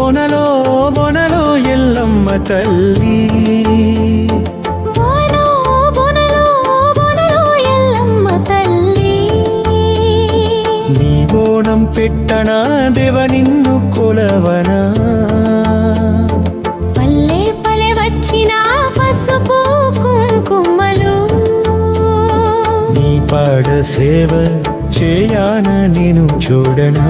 బొనలో బొనలో ఎల్లమ్మ తల్లి నీ బోనం పెట్టనా దేవ నిన్ను కొలవనా పల్లె పల్లె వచ్చిన పసుపు కుంకుమలు నీ పాడ సేవ చేయాన నేను చూడనా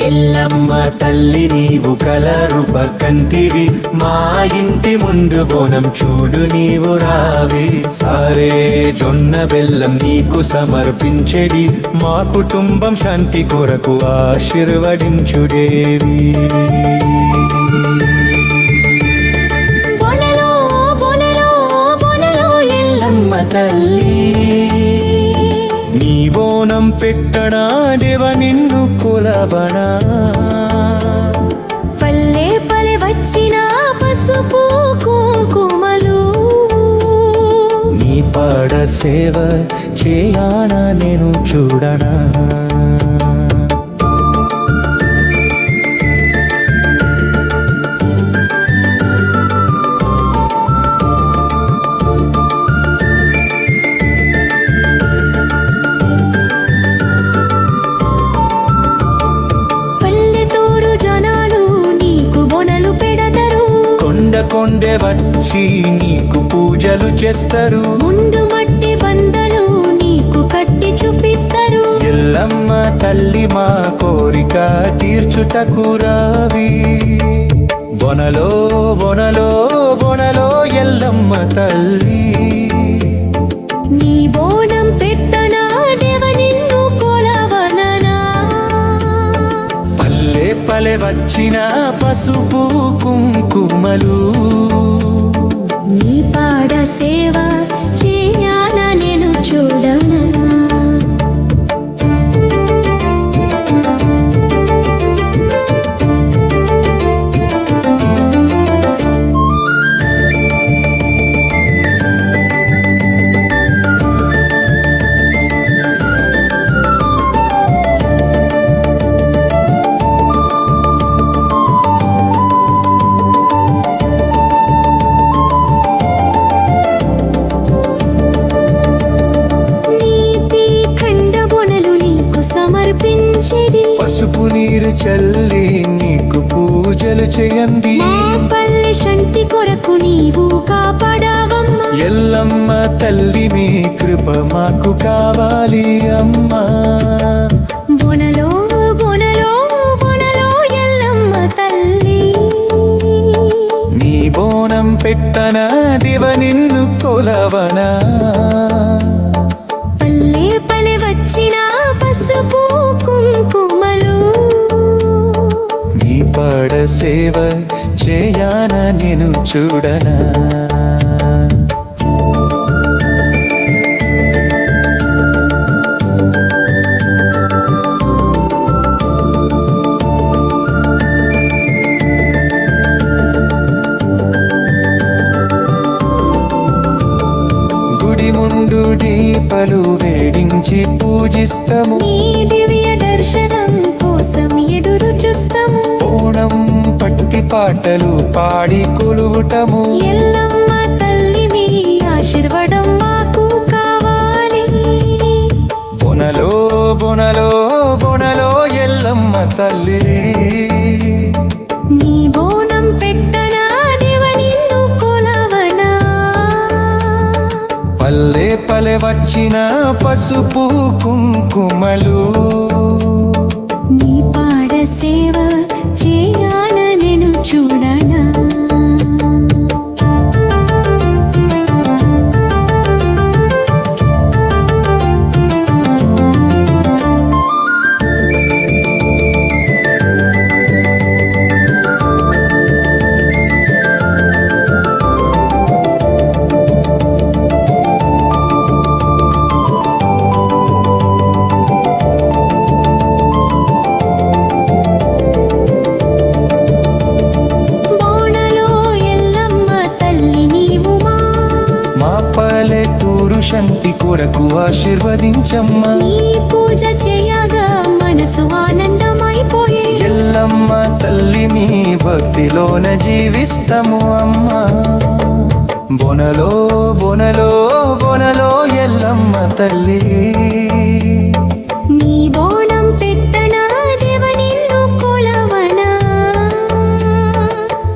ఎల్లమ్మ తల్లి నీవు కలరూప కంతివి మా ఇంటి ముందు బోనం చూడు నీవు రావి సారే జొన్న బెల్లం నీకు సమర్పించెడి మా కుటుంబం శాంతి కొరకు ఆశీర్వదించుడేవి బొనలో బొనలో బొనలో ఎల్లమ్మ తల్లి నీ బోనం పెట్టడా దేవ నిన్ను కొలవనా పల్లె పల్లె వచ్చిన పసుపు కుంకుమలు నీ పాడ సేవ చేయానా నేను చూడనా కొండె వచ్చి నీకు పూజలు చేస్తారు ముందు మట్టి బండలు నీకు కట్టి చూపిస్తారు ఎల్లమ్మ తల్లి మా కోరిక తీర్చుటకు రావి బొనలో బొనలో బొనలో ఎల్లమ్మ తల్లి నీ బోనం పెట్టనా దేవ నిన్ను కొలవనా పల్లె పల్లె వచ్చిన పసుపు కుంకుమలు నీ పాడ సేవ చేయానా నేను చూడనా పసుపు నీరు చల్లి నీకు పూజలు చేయండి పల్లె శాంతి కొరకు నీవు కాపాడవమ్మా ఎల్లమ్మ తల్లి మీ కృప మాకు కావాలి అమ్మా బొనలో బొనలో బొనలో ఎల్లమ్మ తల్లి నీ బోనం పెట్టనా దివ నిన్ను కొలవనా పల్లె పల్లె వచ్చిన పసుపు కుంకుమలు నీ పాడ సేవ చేయానా నేను చూడనా గుడి ముందు దీపాలు వేడించి పూజిస్తాము నీ దివ్య దర్శనం కోసం ఎదురు చూస్తాము ఓణం పట్టి పాటలు పాడి కొలువుటము ఎల్లమ్మ తల్లి మీ ఆశీర్వాదం మాకు కావాలి బొనలో బొనలో బొనలో ఎల్లమ్మ తల్లి నీ బోనం పెట్టనా దేవ నిన్ను కొలవనా పల్లె పల్లె వచ్చిన పసుపు కుంకుమలు నీ పాడ సేవ చేయానా నేను చూడనా శాంతి కొరకు ఆశీర్వదించమ్మా నీ పూజ చేయగా మనసు ఆనందమైపోయే ఎల్లమ్మ తల్లి నీ భక్తిలోన జీవిస్తము అమ్మా. బొనలో బొనలో బొనలో ఎల్లమ్మ తల్లి, నీ బోనం పెట్టనా దేవ నిన్ను కొలవనా.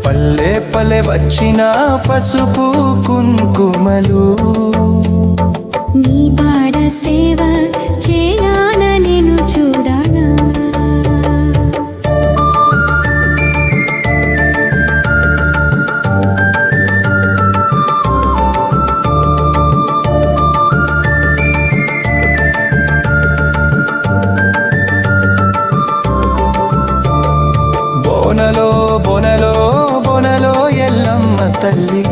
పల్లె పల్లె వచ్చిన పసుపు కుంకుమలు, నీ పాడ సేవ చేయాన నేను చూడనా. బోనలో బోనలో బోనలో ఎల్లమ్మ తల్లి,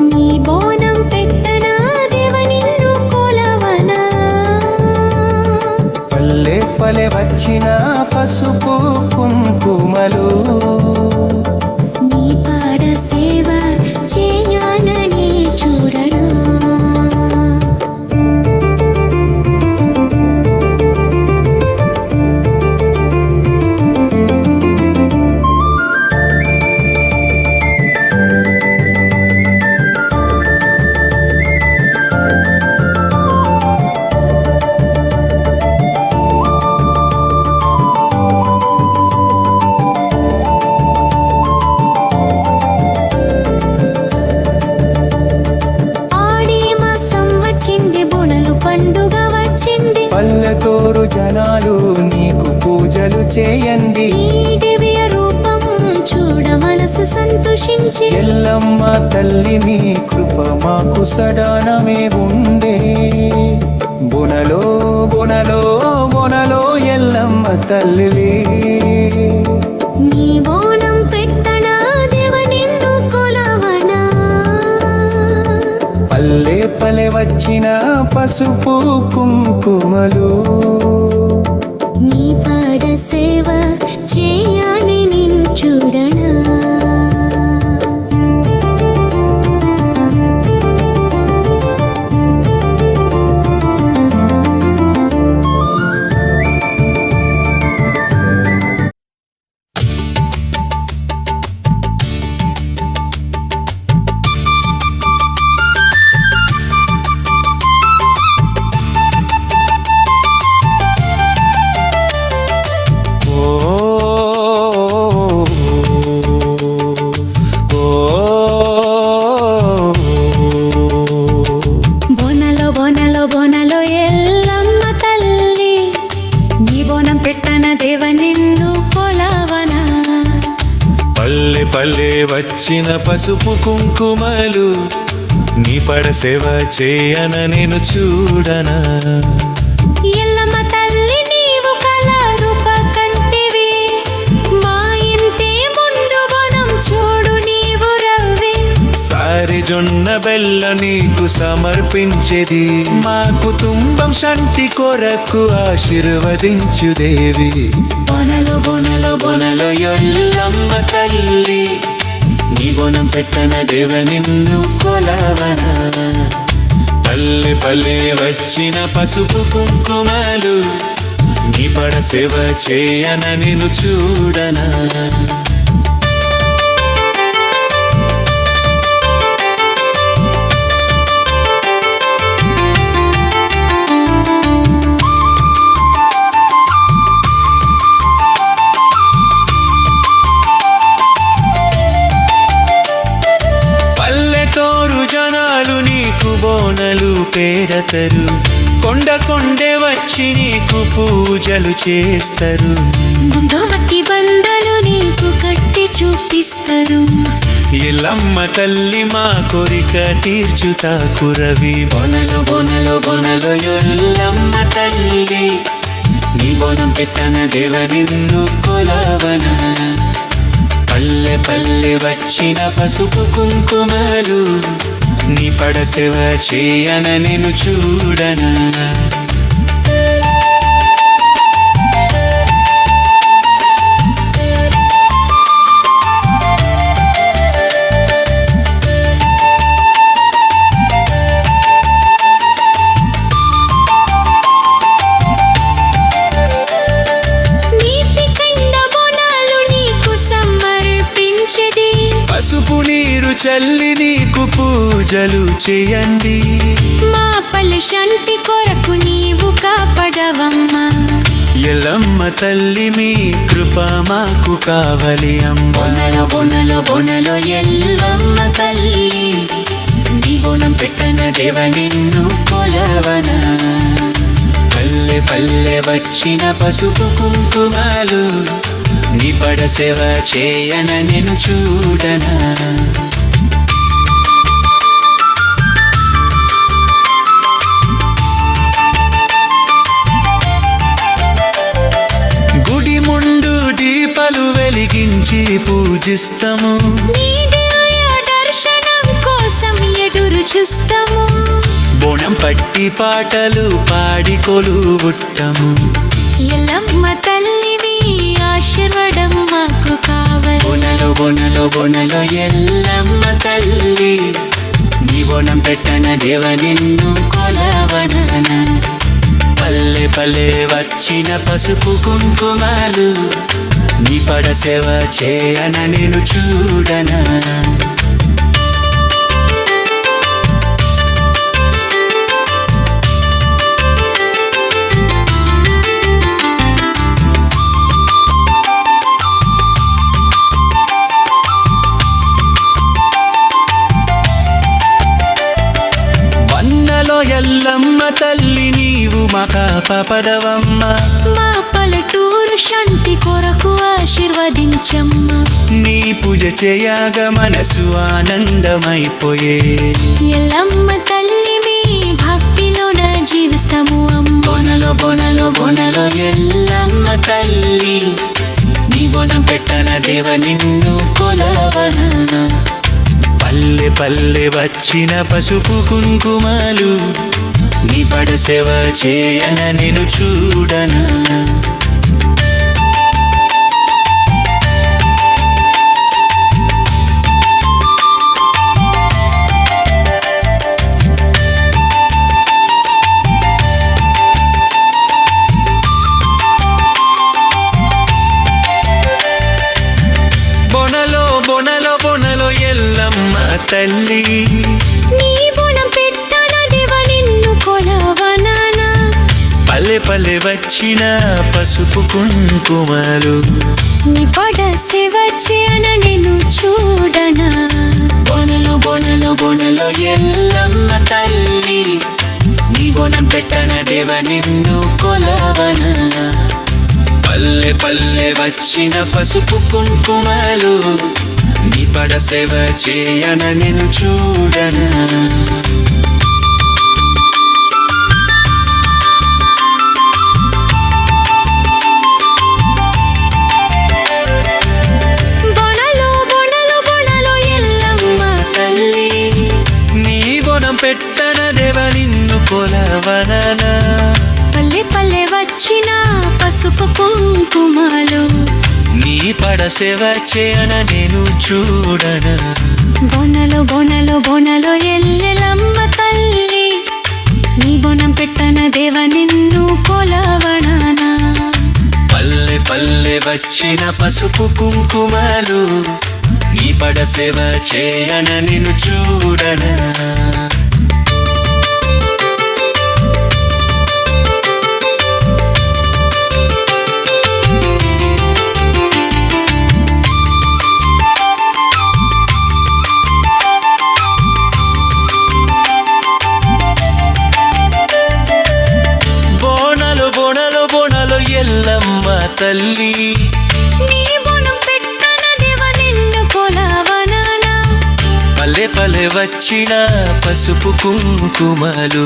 నీ బోనం పెట్టనా దేవ నిన్ను కొలవనా. పల్లె పల్లె వచ్చిన పసుపు కుంకుమలు, నీ పాడ సేవ చేయాన నీ చూడనా. పండుగ వచ్చింది, పల్లెతోరు జనాలు నీకు పూజలు చేయండి. నీ దివ్య రూపం చూడ మనసు సంతోషించి, ఎల్లమ్మ తల్లి నీ కృప మాకు సడానమే ఉండే. బొనలో బొనలో బొనలో ఎల్లమ్మ తల్లి, నీ బోనం పెట్టనా దేవ నిన్ను కొలవనా. పల్లె పల్లె వచ్చిన పసుపు కుంకుమలు, నీ పాడ సేవ చేయాని నిన్ను చూడనా. బోనలో బోనలో బోనలో ఎల్లమ్మ తల్లి, నీ బోనం పెట్టన దేవ నిన్ను కొలవనా. పల్లె పల్లె వచ్చిన పసుపు కుంకుమలు, నీ పడ సేవ చేయన నేను చూడనా. ఎల్లమ్మ తల్లి నీవు కళారూప కంటివి, మా ఇంటి ముందు బోనం చూడు నీవు రవి. సారి జొన్న బెల్ల నీకు సమర్పించేది, మా కుటుంబం శాంతి కొరకు ఆశీర్వదించు దేవి. బోనలో బోనలో బోనలో ఎల్లమ్మ తల్లి, నీ బోనం పెట్టన దేవ నిన్ను కొలవనా. పల్లె పల్లె వచ్చిన పసుపు కుంకుమలు, నీ పడ సేవ చేయన నేను చూడనా. పల్లెతోరు జనాలు నీకు బోనలు పేరతరు, కొండ కొండే వచ్చి నీకు పూజలు చేస్తారు. ముందు మట్టి బండలు నీకు కట్టి చూపిస్తారు. ఎల్లమ్మ తల్లి మా కోరిక తీర్చుతా కురవి. బొనలు బొనలు బొనలు ఎల్లమ్మ తల్లి, నీ బోనం పెట్టన దేవ నిన్ను కొలవనా. పల్లె పల్లె వచ్చిన పసుపు కుంకుమలు, నీ పడ సేవ చేయన నేను చూడనా. నీతి కండ చల్లి నీకు పూజలు చేయండి. మా పల్లె శంటి కొరకు నీవు కాపాడవమ్మా. ఎల్లమ్మ తల్లి మీ కృప మాకు కావాలి అమ్మ. బొనలో బొనలో బొనలో ఎల్లమ్మ తల్లి, నీ బోనం పెట్టన దేవ నిన్ను కొలవన. పల్లె పల్లె వచ్చిన పసుపు కుంకుమాలు, నీ పడ సేవ చేయన నేను చూడనా. గుడి ముందు దీపాలు వెలిగించి పూజిస్తాము. నీ దివ్య దర్శనం కోసం ఎదురు చూస్తాము. బోనం పట్టి పాటలు పాడి కొలువుట్టము. ఎల్లమ్మ తల్లివి ఆశీర్వాదం మాకు కావాలి. బొనలో బొనలో బొనలో ఎల్లమ్మ తల్లి, నీ బోనం పెట్టన దేవ నిన్ను కొలవన. పల్లె పల్లె వచ్చిన పసుపు కుంకుమాలు, నీ పడ సేవ చేయన నేను చూడనా. ఎల్లమ్మ తల్లి నీవు మా కాపాడవమ్మ. మా పల్లెటూరు శంటి కొరకు ఆశీర్వదించమ్మా. నీ పూజ చేయగ మనసు ఆనందమైపోయే. ఎల్లమ్మ తల్లి మీ భక్తిలోన జీవిస్తాము అమ్మ. బొనలో బొనలో బొనలో ఎల్లమ్మ తల్లి, నీ బోనం పెట్టన దేవ నిన్ను కొలవన. పల్లె పల్లె వచ్చిన పసుపు కుంకుమాలు, నీ పడ సేవ చేయన నేను చూడనా. బొనలో బొనలో బొనలో ఎల్లమ్మ తల్లి, నీ బోనం పెట్టన దేవ నిన్ను కొలవనా. పల్లె పల్లె వచ్చిన పసుపు కుంకుమలు, నీ పడ సేవ చేయన నేను చూడనా. బొనలో బొనలో బొనలో ఎల్లమ్మ తల్లి, నీ బోనం పెట్టన దేవ నిన్ను కొలవన. పల్లె పల్లె వచ్చిన పసుపు కుంకుమలు, నీ పడ సేవ చేయన నేను చూడనా. బొనలో బొనలో బొనలో ఎల్లమ్మ తల్లి, నీ బోనం పెట్టన దేవ నిన్ను కొలవన. పల్లె పల్లె వచ్చిన పసుపు కుంకుమలు, నీ పడ సేవ చేయన నేను చూడనా. బొనలో బొనలో బొనలో ఎల్లమ్మ తల్లి, నీ బోనం పెట్టన దేవ నిన్ను కొలవనా. పల్లె పల్లె వచ్చిన పసుపు కుంకుమలు, నీ పడ సేవ చేయన నేను చూడనా. బోనలు బోనలు బోనలు ఎల్లమ్మ తల్లి, నీ బోనం పెట్టన దేవ నిన్ను కొలవనా. పల్లె పల్లె వచ్చిన పసుపు కుంకుమలు,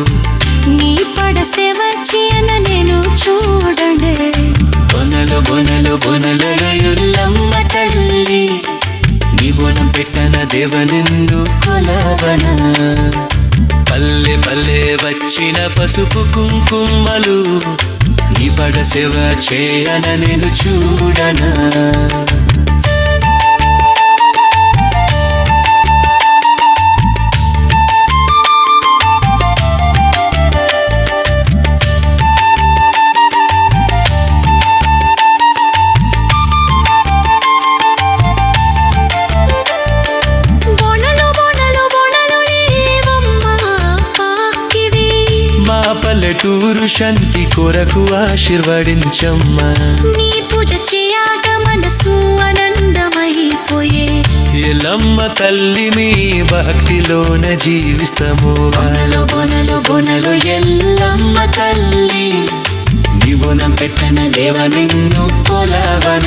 నీ పడ సేవ చేయన నేను చూడనే. బొనలు బొనలు బొనలు ఎల్లమ్మ తల్లి, నీ బోనం పెట్టన దేవ నిన్ను కొలవన. పల్లె పల్లె వచ్చిన పసుపు కుంకుమలు, నీ పడ సేవ చేయన నేను చూడనా. బొనలో శాంతి కొరకు ఆశీర్వదించమ్మా నీ పూజ చేయగా మనసు ఆనందమైపోయే ఎల్లమ్మ తల్లి మీ భక్తిలోన జీవిస్తము బొనలు బొనలు బొనలు ఎల్లమ్మ తల్లి నీ బోనం పెట్టన దేవ నిన్ను కొలవన